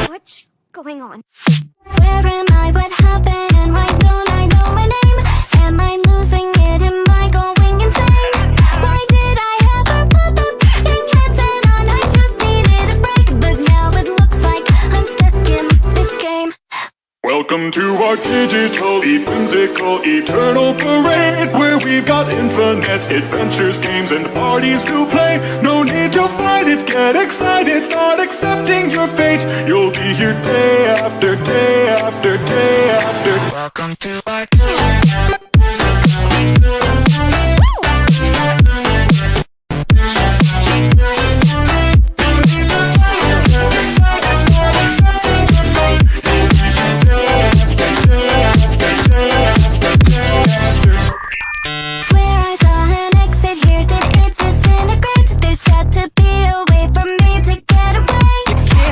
What's going on? Where am I? What happened? And why don't I know my name? Am I losing it? Am I going insane? Why did I have a pop-up and headset on? I just needed a break, but now it looks like I'm stuck in this game. Welcome to our digital, whimsical, eternal parade, where we've got infinite adventures, games, and parties to play. No need to fight it, get excited, start accepting your fate. You'll be here day after day after day after. Welcome to our Swear I saw an exit here, did it disintegrate? There's got to be a way for me to get away,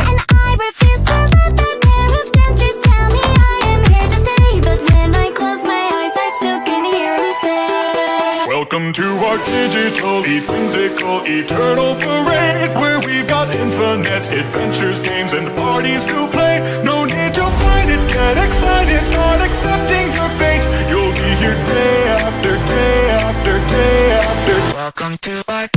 and I refuse to let that pair of dentures tell me I am here to stay. But when I close my eyes, I still can hear him say, welcome to our digital, whimsical, eternal parade, where we've got infinite adventures, games, and parties to play. No need to fight it, get excited, start accepting your fate. You'll be here day after day after day after. Welcome to our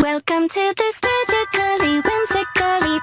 Welcome to this digitally, whimsically,